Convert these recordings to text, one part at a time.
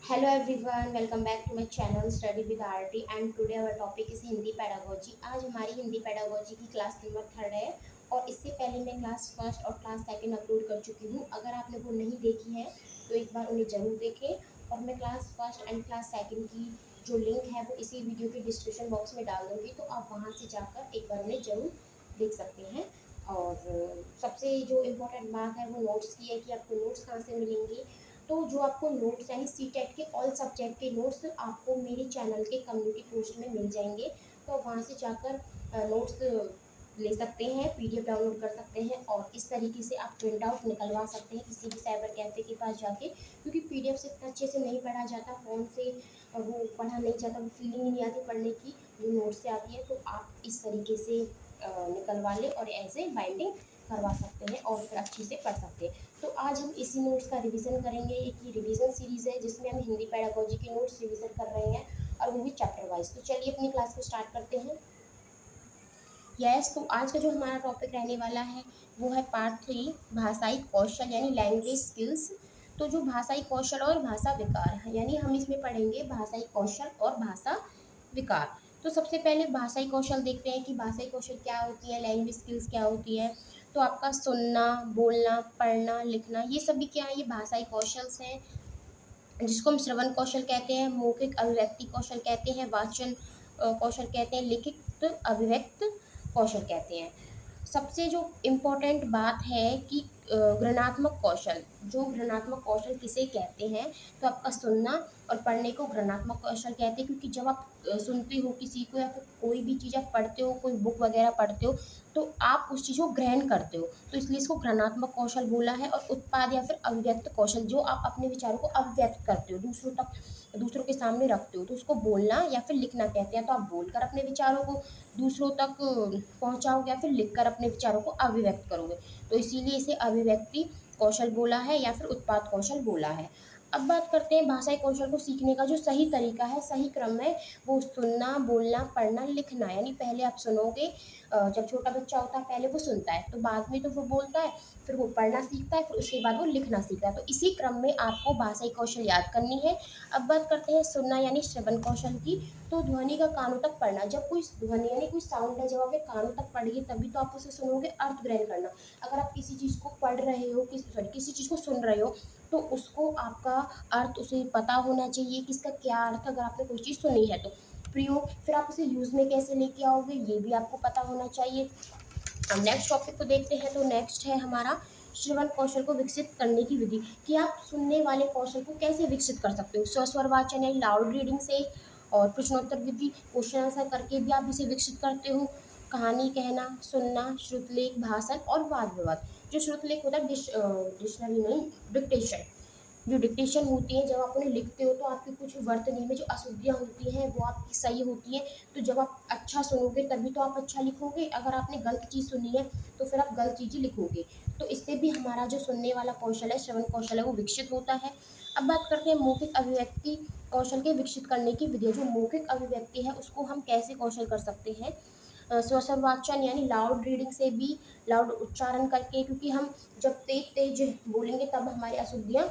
Hello everyone, welcome back to my channel Study with RT and today our topic is Hindi pedagogy. आज हमारी Hindi pedagogy की class number 3 है और इससे पहले मैं क्लास फर्स्ट और क्लास सेकंड अपलोड कर चुकी हूँ। अगर आपने वो नहीं देखी है तो एक बार उन्हें ज़रूर देखें और मैं class first and class second की जो लिंक है वो इसी वीडियो के डिस्क्रिप्शन बॉक्स में डाल दूँगी, तो आप वहाँ से जाकर एक बार उन्हें ज़रूर देख सकते हैं। और सबसे जो इम्पोर्टेंट बात है वो नोट्स की है कि आपको नोट्स कहाँ से मिलेंगे। तो जो आपको नोट्स यानी सीटेट के ऑल सब्जेक्ट के नोट्स आपको मेरे चैनल के कम्युनिटी पोस्ट में मिल जाएंगे, तो वहाँ से जाकर नोट्स ले सकते हैं, पीडीएफ डाउनलोड कर सकते हैं और इस तरीके से आप प्रिंट आउट निकलवा सकते हैं किसी भी साइबर कैफ़े के पास जाके, क्योंकि पीडीएफ से इतना अच्छे से नहीं पढ़ा जाता, फ़ोन से वो पढ़ा नहीं जाता, वो फीलिंग ही नहीं आती पढ़ने की जो नोट्स से आती है। तो आप इस तरीके से निकलवा लें और ऐसे बाइंडिंग करवा सकते हैं और फिर अच्छे से पढ़ सकते हैं। तो आज हम इसी नोट्स का रिवीजन करेंगे। एक ये रिवीजन सीरीज़ है जिसमें हम हिंदी पेडागोजी के नोट्स रिवीजन कर रहे हैं और वो भी चैप्टर वाइज। तो चलिए अपनी क्लास को स्टार्ट करते हैं। तो आज का जो हमारा टॉपिक रहने वाला है वो है पार्ट 3 भाषाई कौशल यानी लैंग्वेज स्किल्स। तो जो भाषाई कौशल और भाषा विकार है यानी हम इसमें पढ़ेंगे भाषाई कौशल और भाषा विकार। तो सबसे पहले भाषाई कौशल देखते हैं कि भाषाई कौशल क्या होती है, लैंग्वेज स्किल्स क्या होती है। तो आपका सुनना, बोलना, पढ़ना, लिखना, ये सभी क्या है, ये भाषाई कौशल्स हैं जिसको हम श्रवण कौशल कहते हैं, मौखिक अभिव्यक्ति कौशल कहते हैं, वाचन कौशल कहते हैं, लिखित अभिव्यक्त कौशल कहते हैं। सबसे जो इम्पोर्टेंट बात है कि घृणात्मक कौशल, जो घृणात्मक कौशल किसे कहते हैं, तो आपका सुनना और पढ़ने को घृणात्मक कौशल कहते हैं, क्योंकि जब आप सुनते हो किसी को या फिर कोई भी चीज़ आप पढ़ते हो, कोई बुक वगैरह पढ़ते हो, तो आप उस चीज़ को ग्रहण करते हो, तो इसलिए इसको घृणात्मक कौशल बोला है। और उत्पाद या फिर अभिव्यक्त कौशल, जो आप अपने विचारों को अभिव्यक्त करते हो, दूसरों के सामने रखते हो, तो उसको बोलना या फिर लिखना कहते हैं। तो आप बोलकर अपने विचारों को दूसरों तक पहुंचाओगे या फिर लिखकर अपने विचारों को अभिव्यक्त करोगे, तो इसीलिए इसे अभिव्यक्ति कौशल बोला है या फिर उत्पाद कौशल बोला है। अब बात करते हैं भाषाई कौशल को सीखने का जो सही तरीका है, सही क्रम है, वो सुनना, बोलना, पढ़ना, लिखना। यानी पहले आप सुनोगे, जब छोटा बच्चा होता है पहले वो सुनता है, तो बाद में तो वो बोलता है, फिर वो पढ़ना सीखता है, फिर उसके बाद वो लिखना सीखता है। तो इसी क्रम में आपको भाषाई कौशल याद करनी है। अब बात करते हैं सुनना यानी श्रवण कौशल की। तो ध्वनि का कानों तक पढ़ना, जब कोई ध्वनि यानी कोई साउंड है, जब आप कानों तक पढ़िए तभी तो आप उसे सुनोगे। अर्थ ग्रहण करना, अगर आप किसी चीज़ को पढ़ रहे हो, किसी चीज़ को सुन रहे हो, तो उसको आपका अर्थ उसे पता होना चाहिए कि इसका क्या अर्थ है। अगर आपने कोई चीज़ सुनी है तो प्रयोग, फिर आप उसे यूज़ में कैसे लेके आओगे ये भी आपको पता होना चाहिए। हम नेक्स्ट टॉपिक को देखते हैं। तो नेक्स्ट है हमारा श्रवण कौशल को विकसित करने की विधि, कि आप सुनने वाले कौशल को कैसे विकसित कर सकते हो। स्वस्वर वाचन यानी लाउड रीडिंग से और प्रश्नोत्तर विधि, क्वेश्चन आंसर करके भी आप इसे विकसित करते हो। कहानी कहना, सुनना, श्रुतलेख, भाषण और वाद विवाद। जो श्रुतलेख होता है डिक्शनरी नहीं, डिक्टेशन। जो डिक्टेशन होती है, जब आप उन्हें लिखते हो तो आपकी कुछ वर्तनी में जो अशुद्धियाँ होती हैं वो आपकी सही होती हैं। तो जब आप अच्छा सुनोगे तभी तो आप अच्छा लिखोगे, अगर आपने गलत चीज़ सुनी है तो फिर आप गलत चीज़ ही लिखोगे। तो इससे भी हमारा जो सुनने वाला कौशल है, श्रवण कौशल है, वो विकसित होता है। अब बात करते हैं मौखिक अभिव्यक्ति कौशल के विकसित करने की विधि। जो मौखिक अभिव्यक्ति है उसको हम कैसे कौशल कर सकते हैं। स्वसर वाचन यानी लाउड रीडिंग से भी, लाउड उच्चारण करके, क्योंकि हम जब तेज तेज बोलेंगे तब हमारी अशुद्धियाँ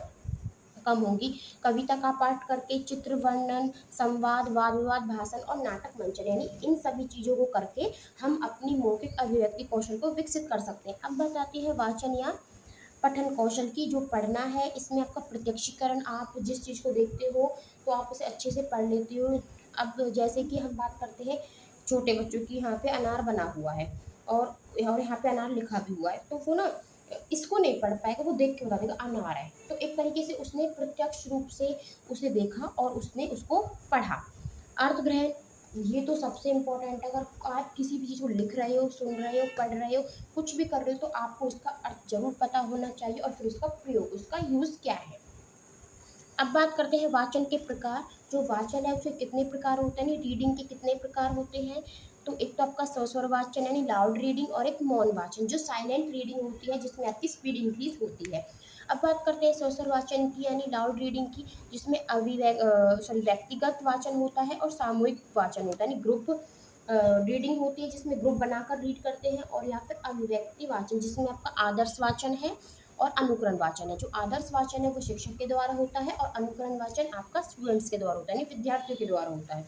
कम होंगी। कविता का पाठ करके, चित्र वर्णन, संवाद, वाद विवाद, भाषण और नाटक मंचन, यानी इन सभी चीज़ों को करके हम अपनी मौखिक अभिव्यक्ति कौशल को विकसित कर सकते हैं। अब बताती है वाचन या पठन कौशल की। जो पढ़ना है, इसमें आपका प्रत्यक्षीकरण, आप जिस चीज़ को देखते हो तो आप उसे अच्छे से पढ़ लेते हो। अब जैसे कि हम बात करते हैं छोटे बच्चों की, यहाँ पे अनार बना हुआ है और यहाँ पे अनार लिखा भी हुआ है, तो वो ना इसको नहीं पढ़ पाएगा, वो देख के बता देगा अनार है। तो एक तरीके से उसने प्रत्यक्ष रूप से उसे देखा और उसने उसको पढ़ा। अर्थ ग्रहण, ये तो सबसे इम्पोर्टेंट है। अगर आप किसी भी चीज़ को लिख रहे हो, सुन रहे हो, पढ़ रहे हो, कुछ भी कर रहे हो, तो आपको उसका अर्थ जरूर पता होना चाहिए और फिर उसका प्रयोग, उसका यूज़ क्या है। अब बात करते हैं वाचन के प्रकार। जो वाचन है उसे कितने प्रकार होते हैं, रीडिंग के कितने प्रकार होते हैं। तो एक तो आपका स्वस्वर वाचन यानी लाउड रीडिंग, और एक मौन वाचन जो साइलेंट रीडिंग होती है, जिसमें आपकी स्पीड इंक्रीज होती है। अब बात करते हैं स्वस्वर वाचन की यानी लाउड रीडिंग की, जिसमें व्यक्तिगत वाचन होता है और सामूहिक वाचन होता है, यानी ग्रुप रीडिंग होती है जिसमें ग्रुप बनाकर रीड करते हैं, और या फिर अभिव्यक्ति वाचन जिसमें आपका आदर्श वाचन है और अनुकरण वाचन है। जो आदर्श वाचन है वो शिक्षक के द्वारा होता है और अनुकरण वाचन आपका स्टूडेंट्स के द्वारा होता है, यानी विद्यार्थियों के द्वारा होता है।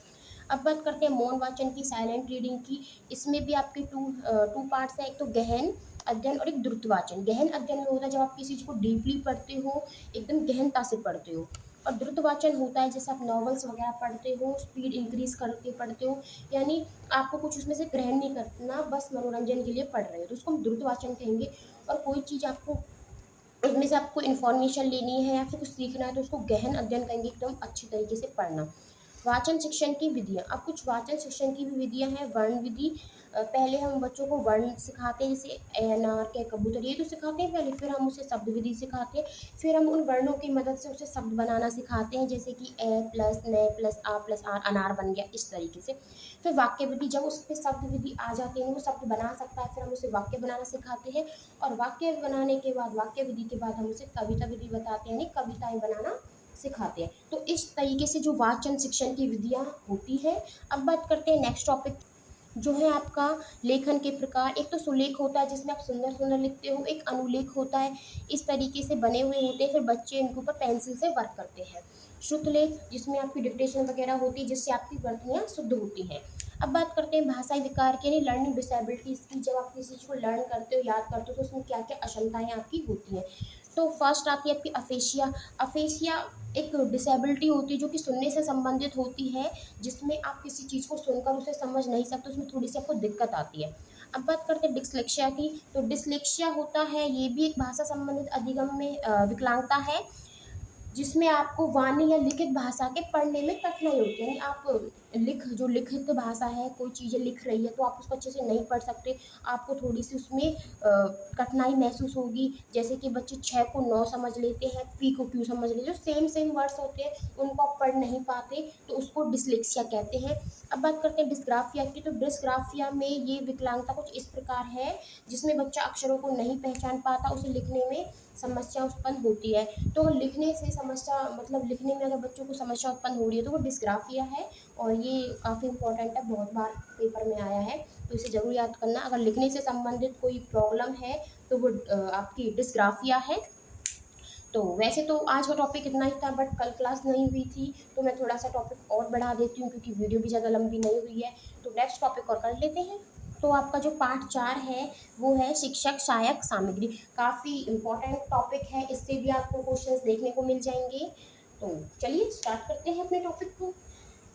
अब बात करते हैं मौन वाचन की, साइलेंट रीडिंग की। इसमें भी आपके टू पार्ट्स हैं, एक तो गहन अध्ययन और एक द्रुत वाचन। गहन अध्ययन में होता है जब आप किसी चीज़ को डीपली पढ़ते हो, एकदम गहनता से पढ़ते हो। और द्रुत वाचन होता है जैसे आप नॉवेल्स वगैरह पढ़ते हो, स्पीड इंक्रीज करके पढ़ते हो, यानी आपको कुछ उसमें से ग्रहण नहीं करना, बस मनोरंजन के लिए पढ़ रहे हो, तो उसको हम द्रुत वाचन कहेंगे। और कोई चीज़ आपको उसमें से आपको इन्फॉर्मेशन लेनी है या फिर कुछ सीखना है तो उसको गहन अध्ययन करेंगे, एकदम अच्छी तरीके से पढ़ना। वाचन शिक्षण की विधियाँ, अब कुछ वाचन शिक्षण की भी विधियाँ हैं। वर्ण विधि, पहले हम बच्चों को वर्ण सिखाते हैं, जैसे अनार के कबूतर, ये तो सिखाते हैं पहले, फिर हम उसे शब्द विधि सिखाते हैं, फिर हम उन वर्णों की मदद से उसे शब्द बनाना सिखाते हैं, जैसे कि ए प्लस न प्लस आ प्लस आर, अनार बन गया, इस तरीके से। फिर वाक्य विधि, जब उस पर शब्द विधि आ जाती है, वो शब्द बना सकता है, फिर हम उसे वाक्य बनाना सिखाते हैं। और वाक्य बनाने के बाद, वाक्य विधि के बाद हम उसे कविता विधि बताते हैं, यानी कविताएं बनाना सिखाते हैं। तो इस तरीके से जो वाचन शिक्षण की विधियाँ होती है। अब बात करते हैं नेक्स्ट टॉपिक, जो है आपका लेखन के प्रकार। एक तो सुलेख होता है जिसमें आप सुंदर सुंदर लिखते हो, एक अनुलेख होता है, इस तरीके से बने हुए होते हैं, फिर बच्चे इनके ऊपर पेंसिल से वर्क करते हैं। श्रुतलेख, जिसमें आपकी डिक्टेशन वगैरह होती है, जिससे आपकी वर्तनियाँ शुद्ध होती हैं। अब बात करते हैं भाषाई विकार के, लर्निंग डिसेबिलिटीज की। जब आप किसी चीज़ को लर्न करते हो, याद करते हो, तो उसमें क्या क्या अक्षमताएं आपकी होती हैं। तो फर्स्ट आती है आपकी अफेशिया। अफेशिया एक डिसेबिलिटी होती है जो कि सुनने से संबंधित होती है, जिसमें आप किसी चीज़ को सुनकर उसे समझ नहीं सकते, उसमें थोड़ी सी आपको दिक्कत आती है। अब बात करते हैं डिस्लेक्सिया की। तो डिस्लेक्सिया होता है, ये भी एक भाषा संबंधित अधिगम में विकलांगता है, जिसमें आपको वाणी या लिखित भाषा के पढ़ने में कठिनाई होती है, यानी आप जो लिखित भाषा है, कोई चीज़ें लिख रही है तो आप उसको अच्छे से नहीं पढ़ सकते, आपको थोड़ी सी उसमें कठिनाई महसूस होगी। जैसे कि बच्चे 6 को 9 समझ लेते हैं, पी को क्यू समझ लेते हैं, जो सेम सेम वर्ड्स होते हैं उनको आप पढ़ नहीं पाते, तो उसको डिस्लेक्सिया कहते हैं। अब बात करते हैं डिस्ग्राफिया की। तो डिस्ग्राफिया में ये विकलांगता कुछ इस प्रकार है, जिसमें बच्चा अक्षरों को नहीं पहचान पाता, उसे लिखने में समस्या उत्पन्न होती है। तो लिखने से समस्या, मतलब लिखने में अगर बच्चों को समस्या उत्पन्न हो रही है तो वो डिस्ग्राफिया है, और ये काफ़ी इंपॉर्टेंट है, बहुत बार पेपर में आया है, तो इसे ज़रूर याद करना। अगर लिखने से संबंधित कोई प्रॉब्लम है तो वो आपकी डिस्ग्राफिया है। तो वैसे तो आज का टॉपिक इतना ही था, बट कल क्लास नहीं हुई थी, तो मैं थोड़ा सा टॉपिक और बढ़ा देती हूँ क्योंकि वीडियो भी ज़्यादा लंबी नहीं हुई है। तो नेक्स्ट टॉपिक और कर लेते हैं। तो आपका जो पार्ट 4 है वो है शिक्षक सहायक सामग्री। काफ़ी इम्पोर्टेंट टॉपिक है, इससे भी आपको क्वेश्चंस देखने को मिल जाएंगे। तो चलिए स्टार्ट करते हैं अपने टॉपिक को।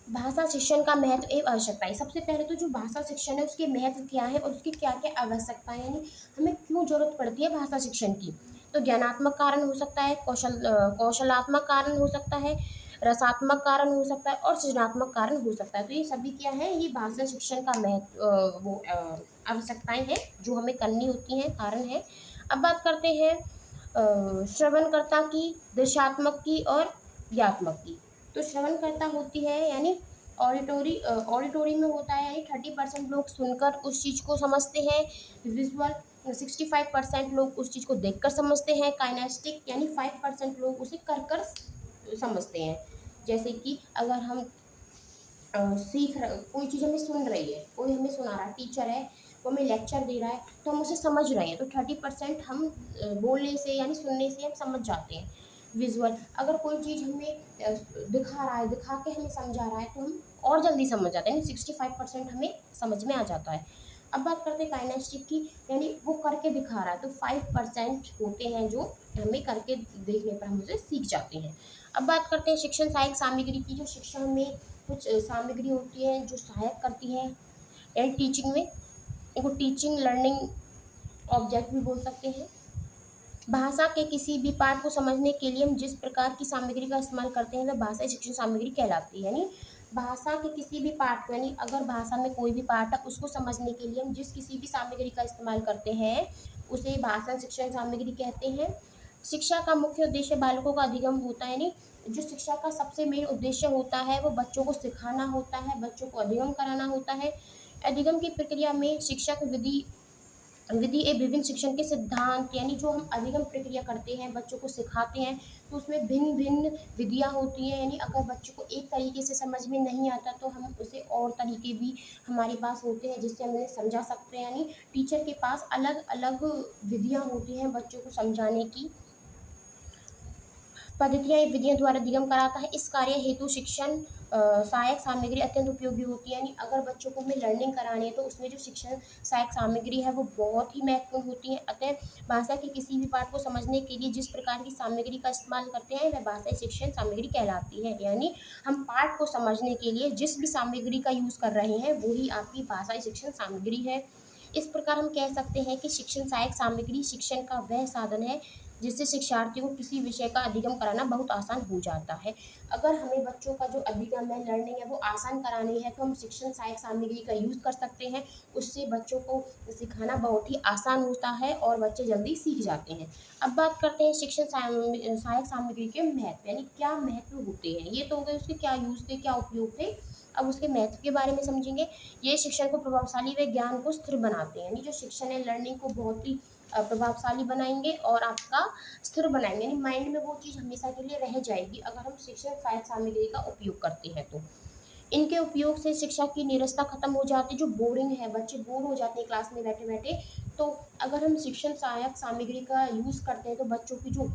भाषा शिक्षण का महत्व एवं आवश्यकताएं। सबसे पहले तो जो भाषा शिक्षण है उसके महत्व क्या है और उसकी क्या क्या आवश्यकताएं, यानी हमें क्यों जरूरत पड़ती है भाषा शिक्षण की। तो ज्ञानात्मक कारण हो सकता है, कौशलात्मक कारण हो सकता है, रसात्मक कारण हो सकता है और सृजनात्मक कारण हो सकता है। तो ये सभी क्या है, ये भाषा शिक्षण का महत्व आवश्यकताएं हैं जो हमें करनी होती हैं, कारण है। अब बात करते हैं श्रवणकर्ता की, दृश्यात्मक की और ज्ञात्मक की। तो श्रवणकर्ता होती है, यानी ऑडिटोरी में होता है, यानी 30% लोग सुनकर उस चीज़ को समझते हैं। विजुअल 65% लोग उस चीज़ को देखकर समझते हैं। काइनेस्टिक यानी 5% लोग उसे कर कर समझते हैं। जैसे कि अगर हम सीख रहे, कोई चीज़ हमें सुन रही है, कोई हमें सुना रहा है, टीचर है वो हमें लेक्चर दे रहा है तो हम उसे समझ रहे हैं, तो 30% हम बोलने से यानी सुनने से हम समझ जाते हैं। विजुअल, अगर कोई चीज़ हमें दिखा रहा है, दिखा के हमें समझा रहा है तो हम और जल्दी समझ जाते हैं, यानी 65% हमें समझ में आ जाता है। अब बात करते हैं काइनेस्टिक की, यानी वो करके दिखा रहा है, तो 5% होते हैं जो हमें करके देखने पर हम उसे सीख जाते हैं। अब बात करते हैं शिक्षण सहायक सामग्री की। जो शिक्षण में कुछ सामग्री होती है जो सहायक करती है एंड टीचिंग में, इनको टीचिंग लर्निंग ऑब्जेक्ट भी बोल सकते हैं। भाषा के किसी भी पाठ को समझने के लिए हम जिस प्रकार की सामग्री का इस्तेमाल करते हैं वह भाषा शिक्षण सामग्री कहलाती है। यानी भाषा के किसी भी पाठ को, यानी अगर भाषा में कोई भी पाठ है उसको समझने के लिए हम जिस किसी भी सामग्री का इस्तेमाल करते हैं उसे भाषा शिक्षण सामग्री कहते हैं। शिक्षा का मुख्य उद्देश्य बालकों का अधिगम होता है, यानी जो शिक्षा का सबसे मेन उद्देश्य होता है वो बच्चों को सिखाना होता है, बच्चों को अधिगम कराना होता है। अधिगम की प्रक्रिया में शिक्षक विधि विधि ए विभिन्न शिक्षण के सिद्धांत, यानी जो हम अधिगम प्रक्रिया करते हैं, बच्चों को सिखाते हैं, तो उसमें भिन्न भिन्न विधियाँ होती हैं। यानी अगर बच्चों को एक तरीके से समझ में नहीं आता तो हम उसे और तरीके भी हमारे पास होते हैं जिससे हम उन्हें समझा सकते हैं। यानी टीचर के पास अलग अलग विधियाँ होती हैं बच्चों को समझाने की। पद्धतियाँ या विधियों द्वारा अधिगम कराता है। इस कार्य हेतु शिक्षण सहायक सामग्री अत्यंत उपयोगी होती है। यानी अगर बच्चों को हमें लर्निंग करानी है तो उसमें जो शिक्षण सहायक सामग्री है वो बहुत ही महत्वपूर्ण होती है। अतः भाषा के किसी भी पाठ को समझने के लिए जिस प्रकार की सामग्री का इस्तेमाल करते हैं वह भाषा शिक्षण सामग्री कहलाती है। यानी हम पाठ को समझने के लिए जिस भी सामग्री का यूज़ कर रहे हैं वही आपकी भाषा शिक्षण सामग्री है। इस प्रकार हम कह सकते हैं कि शिक्षण सहायक सामग्री शिक्षण का वह साधन है जिससे शिक्षार्थी को किसी विषय का अधिगम कराना बहुत आसान हो जाता है। अगर हमें बच्चों का जो अधिगम है, लर्निंग है, वो आसान करानी है तो हम शिक्षण सहायक सामग्री का यूज़ कर सकते हैं। उससे बच्चों को सिखाना बहुत ही आसान होता है और बच्चे जल्दी सीख जाते हैं। अब बात करते हैं शिक्षण सहायक सामग्री के महत्व, यानी क्या महत्व होते हैं। ये तो हो गए उसके क्या यूज़ थे, क्या उपयोग थे। अब उसके महत्व के बारे में समझेंगे। ये शिक्षण को प्रभावशाली व ज्ञान को स्थिर बनाते हैं। यानी जो शिक्षण है, लर्निंग को बहुत ही प्रभावशाली बनाएंगे और आपका स्थिर बनाएंगे। यानी माइंड में वो चीज़ हमेशा के लिए रह जाएगी अगर हम शिक्षण सहायक सामग्री का उपयोग करते हैं तो। इनके उपयोग से शिक्षा की नीरसता खत्म हो जाती है। जो बोरिंग है, बच्चे बोर हो जाते हैं क्लास में बैठे बैठे, तो अगर हम शिक्षण सहायक सामग्री का यूज़ करते हैं तो बच्चों की जो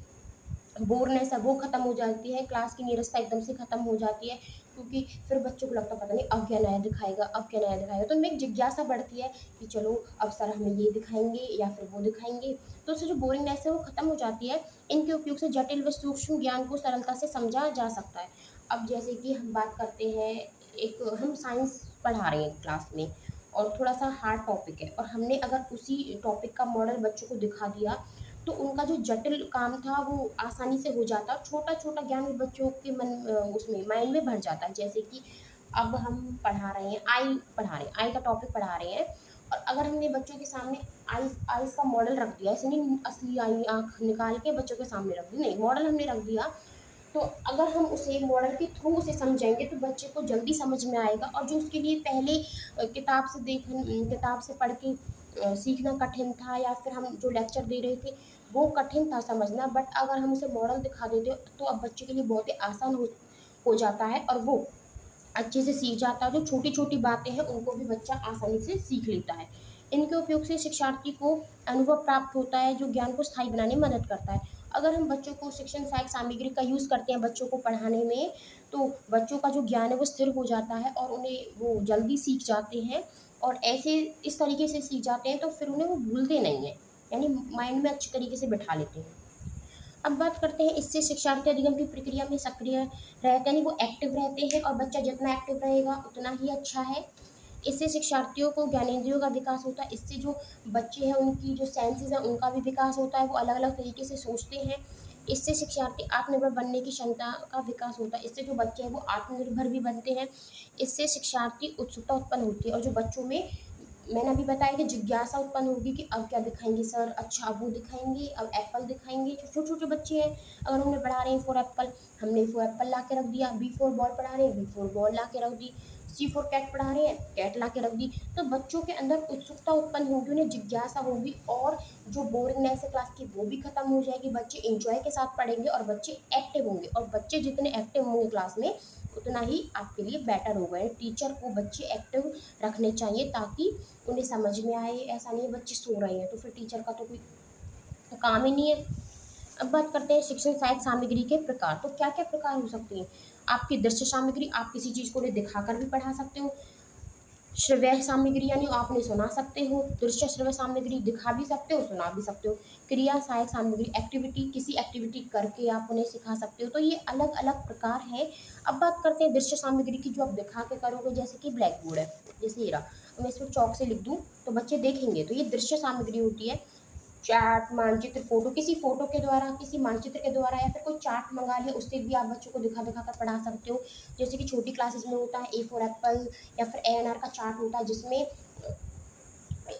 बोरनेस है वो खत्म हो जाती है, क्लास की नीरसता एकदम से खत्म हो जाती है। क्योंकि फिर बच्चों को लगता पता नहीं अब क्या नया दिखाएगा, अब क्या नया दिखाएगा, तो उनमें एक जिज्ञासा बढ़ती है कि चलो अब सर हमें ये दिखाएंगे या फिर वो दिखाएंगे। तो उससे जो बोरिंगनेस है वो खत्म हो जाती है। इनके उपयोग से जटिल व सूक्ष्म ज्ञान को सरलता से समझा जा सकता है। अब जैसे कि हम बात करते हैं, एक हम साइंस पढ़ा रहे हैं क्लास में और थोड़ा सा हार्ड टॉपिक है और हमने अगर उसी टॉपिक का मॉडल बच्चों को दिखा दिया तो उनका जो जटिल काम था वो आसानी से हो जाता है और छोटा-छोटा ज्ञान भी बच्चों के उसमें माइंड में भर जाता है। जैसे कि अब हम पढ़ा रहे हैं, आई का टॉपिक पढ़ा रहे हैं और अगर हमने बच्चों के सामने आइज़ का मॉडल रख दिया, ऐसे नहीं असली आई आँख निकाल के बच्चों के सामने रख दी, नहीं, मॉडल हमने रख दिया, तो अगर हम उसे मॉडल के थ्रू उसे समझाएँगे तो बच्चे को जल्दी समझ में आएगा। और जो उसके लिए पहले किताब से पढ़ के सीखना कठिन था या फिर हम जो लेक्चर दे रहे थे वो कठिन था समझना, बट अगर हम उसे मॉडल दिखा देते तो अब बच्चे के लिए बहुत ही आसान हो जाता है और वो अच्छे से सीख जाता है। जो छोटी-छोटी बातें हैं उनको भी बच्चा आसानी से सीख लेता है। इनके उपयोग से शिक्षार्थी को अनुभव प्राप्त होता है जो ज्ञान को स्थायी बनाने में मदद करता है। अगर हम बच्चों को शिक्षण सहायक सामग्री का यूज़ करते हैं बच्चों को पढ़ाने में, तो बच्चों का जो ज्ञान है वो स्थिर हो जाता है और उन्हें वो जल्दी सीख जाते हैं और ऐसे इस तरीके से सीख जाते हैं तो फिर उन्हें वो भूलते नहीं हैं। यानी माइंड में अच्छी तरीके से बिठा लेते हैं। अब बात करते हैं, इससे शिक्षार्थी अधिगम की प्रक्रिया में सक्रिय रहते हैं, यानी वो एक्टिव रहते हैं और बच्चा जितना एक्टिव रहेगा उतना ही अच्छा है। इससे शिक्षार्थियों को ज्ञानेंद्रियों का विकास होता है। इससे जो बच्चे हैं उनकी जो सेंसेस हैं उनका भी विकास होता है, वो अलग-अलग तरीके से सोचते हैं। इससे शिक्षार्थी आत्मनिर्भर बनने की क्षमता का विकास होता है। इससे जो बच्चे हैं वो आत्मनिर्भर भी बनते हैं। इससे शिक्षार्थी उत्सुकता उत्पन्न होती है और जो बच्चों में, मैंने अभी बताया कि जिज्ञासा उत्पन्न होगी कि अब क्या दिखाएँगे सर, अच्छा अब वो दिखाएँगे, अब एप्पल दिखाएँगे। जो छोटे-छोटे बच्चे हैं, अगर उन्हें पढ़ा रहे हैं फॉर एप्पल, हमने फॉर एप्पल ला के रख दिया, बी फॉर बॉल पढ़ा रहे हैं, बी फॉर बॉल ला के रख दी, सी फॉर कैट पढ़ा रहे हैं, कैट ला के रख दी। तो बच्चों के अंदर उत्सुकता उत्पन्न होगी, उन्हें जिज्ञासा होगी और जो बोरिंगनेस है क्लास की वो भी खत्म हो जाएगी। बच्चे एन्जॉय के साथ पढ़ेंगे और बच्चे एक्टिव होंगे और बच्चे जितने एक्टिव होंगे क्लास में उतना ही आपके लिए बेटर होगा। टीचर को बच्चे एक्टिव रखने चाहिए ताकि उन्हें समझ में आए। ऐसा नहीं है बच्चे सो रहे हैं तो फिर टीचर का तो कोई काम ही नहीं है। अब बात करते हैं शिक्षण सहायक सामग्री के प्रकार। तो क्या क्या प्रकार हो सकते हैं। आपकी दृश्य सामग्री, आप किसी चीज़ को उन्हें दिखाकर भी पढ़ा सकते हो। श्रव्य सामग्री यानी आप उन्हें सुना सकते हो। दृश्य श्रव्य सामग्री दिखा भी सकते हो, सुना भी सकते हो। क्रिया सहायक सामग्री, एक्टिविटी, किसी एक्टिविटी करके आप उन्हें सिखा सकते हो। तो ये अलग अलग प्रकार हैं। अब बात करते हैं दृश्य सामग्री की, जो आप दिखा के करोगे, जैसे कि ब्लैक बोर्ड है, जैसे ये रहा, मैं इस पर चौक से लिख दूँ तो बच्चे देखेंगे, तो ये दृश्य सामग्री होती है। चार्ट, मानचित्र, फ़ोटो, किसी फ़ोटो के द्वारा, किसी मानचित्र के द्वारा या फिर कोई चार्ट मंगा लिया, उससे भी आप बच्चों को दिखा-दिखा कर पढ़ा सकते हो। जैसे कि छोटी क्लासेस में होता है ए फॉर एप्पल या फिर एएनआर का चार्ट होता है जिसमें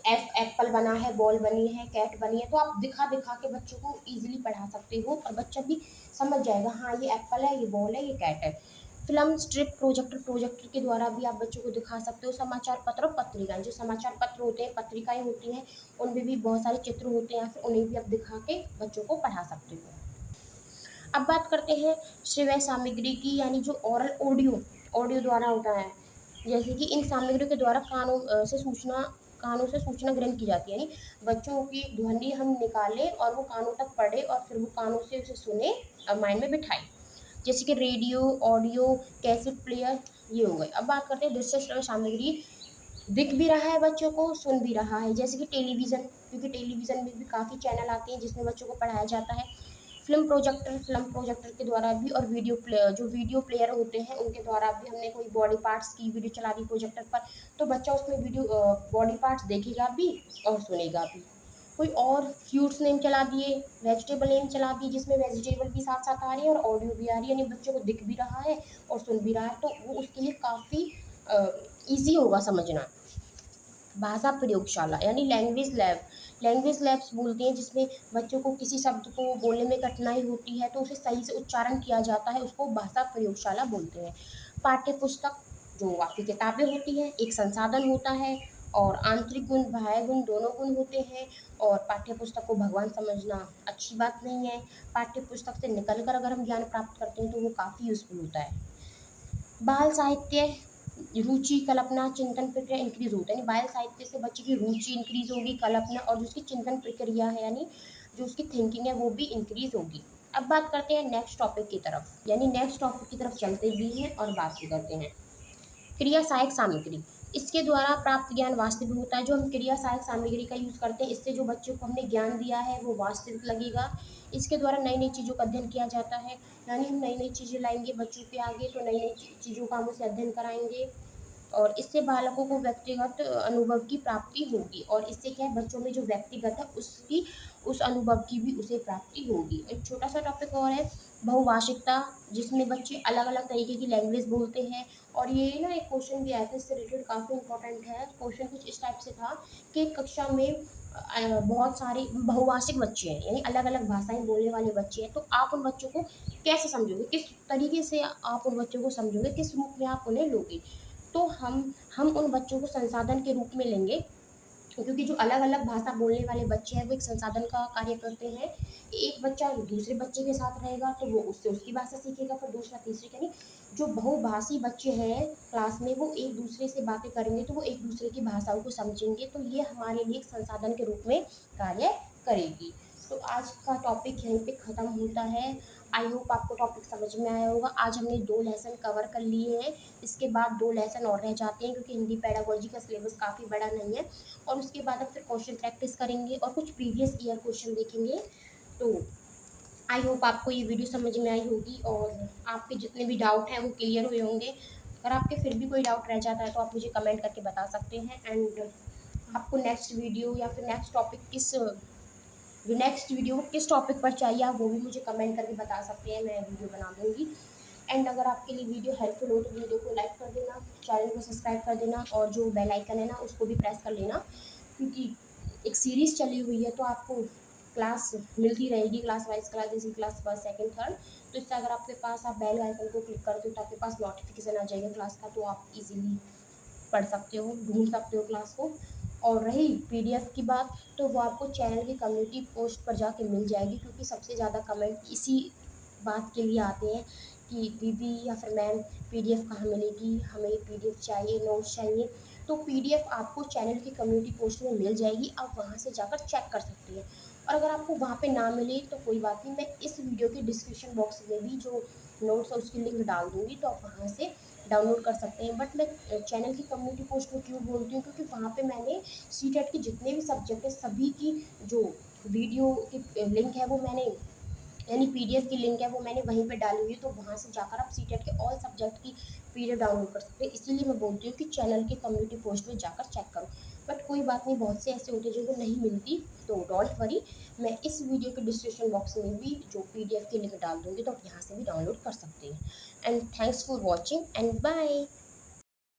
एप्पल बना है, बॉल बनी है, कैट बनी है, तो आप दिखा-दिखा के बच्चों को ईज़िली पढ़ा सकते हो और बच्चा भी समझ जाएगा, हाँ, ये एप्पल है, ये बॉल है, ये कैट है। फिल्म स्ट्रिप प्रोजेक्टर, प्रोजेक्टर के द्वारा भी आप बच्चों को दिखा सकते हो। समाचार पत्र और पत्रिकाएं, जो समाचार पत्र होते हैं, पत्रिकाएं होती हैं, उनमें भी बहुत सारे चित्र होते हैं, या फिर उन्हें भी आप दिखा के बच्चों को पढ़ा सकते हो। अब बात करते हैं श्रव्य सामग्री की, यानी जो ओरल ऑडियो ऑडियो द्वारा होता है। जैसे कि इन सामग्रियों के द्वारा कानों से सूचना ग्रहण की जाती है, यानी बच्चों की ध्वनि हम निकालें और वो कानों तक पढ़े और फिर वो कानों से उसे सुने और माइंड में बिठाए। जैसे कि रेडियो, ऑडियो, कैसेट प्लेयर, ये हो गए। अब बात करते हैं दृश्य श्रव्य सामग्री, दिख भी रहा है बच्चों को, सुन भी रहा है। जैसे कि टेलीविज़न, क्योंकि टेलीविज़न में भी काफ़ी चैनल आते हैं जिसमें बच्चों को पढ़ाया जाता है। फिल्म प्रोजेक्टर के द्वारा भी, और वीडियो प्लेयर होते हैं उनके द्वारा भी, हमने कोई बॉडी पार्ट्स की वीडियो चला दी प्रोजेक्टर पर, तो बच्चा उसमें बॉडी पार्ट्स देखेगा भी और सुनेगा भी। कोई और फ्रूट्स नेम चला दिए, वेजिटेबल नेम चला दिए, जिसमें वेजिटेबल भी साथ साथ आ रही है और ऑडियो भी आ रही है, यानी बच्चों को दिख भी रहा है और सुन भी रहा है, तो वो उसके लिए काफ़ी ईजी होगा समझना। भाषा प्रयोगशाला यानी लैंग्वेज लैब्स बोलते हैं, जिसमें बच्चों को किसी शब्द को बोलने में कठिनाई होती है तो उसे सही से उच्चारण किया जाता है, उसको भाषा प्रयोगशाला बोलते हैं। पाठ्य पुस्तक, जो आपकी किताबें होती हैं, एक संसाधन होता है, और आंतरिक गुण बाह्य गुण दोनों गुण होते हैं। और पाठ्य पुस्तक को भगवान समझना अच्छी बात नहीं है। पाठ्य पुस्तक से निकल कर अगर हम ज्ञान प्राप्त करते हैं तो वो काफ़ी यूज़फुल होता है। बाल साहित्य, रुचि, कल्पना, चिंतन प्रक्रिया इंक्रीज होता है, यानी बाल साहित्य से बच्चे की रुचि इंक्रीज होगी, कल्पना और जो उसकी चिंतन प्रक्रिया है, यानी जो उसकी थिंकिंग है वो भी इंक्रीज होगी। अब बात करते हैं नेक्स्ट टॉपिक की तरफ, यानी नेक्स्ट टॉपिक की तरफ चलते भी हैं और बात भी करते हैं। क्रिया सहायक सामग्री, इसके द्वारा प्राप्त ज्ञान वास्तविक होता है। जो हम क्रिया सहायक सामग्री का यूज़ करते हैं, इससे जो बच्चों को हमने ज्ञान दिया है वो वास्तविक लगेगा। इसके द्वारा नई नई चीज़ों का अध्ययन किया जाता है, यानी हम नई नई चीज़ें लाएंगे बच्चों के आगे, तो नई नई चीज़ों का हम उसे अध्ययन कराएंगे, और इससे बालकों को व्यक्तिगत अनुभव की प्राप्ति होगी, और इससे क्या है, बच्चों में जो व्यक्तिगत है उसकी उस अनुभव की भी उसे प्राप्ति होगी। एक छोटा सा टॉपिक और है, बहुभाषिकता, जिसमें बच्चे अलग अलग तरीके की लैंग्वेज बोलते हैं। और ये ना एक क्वेश्चन भी आया था इससे रिलेटेड, काफ़ी इंपॉर्टेंट है। क्वेश्चन कुछ इस टाइप से था कि कक्षा में बहुत सारे बहुभाषिक बच्चे हैं, यानी अलग अलग भाषाएं बोलने वाले बच्चे हैं, तो आप उन बच्चों को कैसे समझोगे, किस तरीके से आप उन बच्चों को समझोगे, किस रूप में आप उन्हें लोगे। तो हम उन बच्चों को संसाधन के रूप में लेंगे, क्योंकि जो अलग अलग भाषा बोलने वाले बच्चे हैं वो एक संसाधन का कार्य करते हैं। एक बच्चा दूसरे बच्चे के साथ रहेगा तो वो उससे उसकी भाषा सीखेगा, फिर दूसरा तीसरे, यानी जो बहुभाषी बच्चे हैं क्लास में वो एक दूसरे से बातें करेंगे तो वो एक दूसरे की भाषाओं को समझेंगे, तो ये हमारे लिए एक संसाधन के रूप में कार्य करेगी। तो आज का टॉपिक यहीं पे ख़त्म होता है। आई होप आपको टॉपिक समझ में आया होगा। आज हमने 2 लेसन कवर कर लिए हैं, इसके बाद 2 लेसन और रह जाते हैं, क्योंकि हिंदी पेडागोजी का सिलेबस काफ़ी बड़ा नहीं है। और उसके बाद अब फिर क्वेश्चन प्रैक्टिस करेंगे और कुछ प्रीवियस ईयर क्वेश्चन देखेंगे। तो आई होप आपको ये वीडियो समझ में आई होगी और आपके जितने भी डाउट हैं वो क्लियर हुए होंगे। अगर आपके फिर भी कोई डाउट रह जाता है तो आप मुझे कमेंट करके बता सकते हैं। एंड आपको नेक्स्ट वीडियो या फिर नेक्स्ट वीडियो किस टॉपिक पर चाहिए आप वो भी मुझे कमेंट करके बता सकते हैं, मैं वीडियो बना दूँगी। एंड अगर आपके लिए वीडियो हेल्पफुल हो तो वीडियो को लाइक कर देना, चैनल को सब्सक्राइब कर देना, और जो बेल आइकन है ना उसको भी प्रेस कर लेना, क्योंकि एक सीरीज़ चली हुई है तो आपको क्लास मिलती रहेगी, क्लास वाइज क्लास, जैसे क्लास फर्स्ट सेकंड थर्ड। तो इससे अगर आपके पास आप बेल आइकन को क्लिक करते हो तो आपके पास नोटिफिकेशन आ जाएगा क्लास का, तो आप इजीली पढ़ सकते हो, ढूंढ सकते हो क्लास को। और रही पीडीएफ की बात, तो वो आपको चैनल की कम्युनिटी पोस्ट पर जाके मिल जाएगी, क्योंकि सबसे ज़्यादा कमेंट इसी बात के लिए आते हैं कि दीदी या फिर मैम पीडीएफ कहाँ मिलेगी, हमें पीडीएफ चाहिए, नोट्स चाहिए। तो पीडीएफ आपको चैनल की कम्युनिटी पोस्ट में मिल जाएगी, आप वहाँ से जाकर चेक कर सकते हैं। और अगर आपको वहाँ पे ना मिले तो कोई बात नहीं, मैं इस वीडियो के डिस्क्रिप्शन बॉक्स में भी जो नोट्स है उसकी लिंक डाल दूँगी, तो आप वहाँ से डाउनलोड कर सकते हैं। बट मैं चैनल की कम्युनिटी पोस्ट में क्यों बोलती हूँ, क्योंकि वहाँ पे मैंने सीटेट के जितने भी सब्जेक्ट है सभी की जो वीडियो की लिंक है वो मैंने, यानी पीडीएफ की लिंक है वो मैंने वहीं पे डाली हुई है, तो वहाँ से जाकर आप सीटेट के ऑल सब्जेक्ट की पीडीएफ डाउनलोड कर सकते हैं। इसीलिए मैं बोलती हूँ कि चैनल की कम्युनिटी पोस्ट में जाकर चेक करो। बट कोई बात नहीं, बहुत से ऐसे होते हैं जिनको नहीं मिलती, तो डोंट वरी, मैं इस वीडियो के डिस्क्रिप्शन बॉक्स में भी जो पीडीएफ की लिंक डाल दूँगी, तो आप यहाँ से भी डाउनलोड कर सकते हैं। And thanks for watching and bye.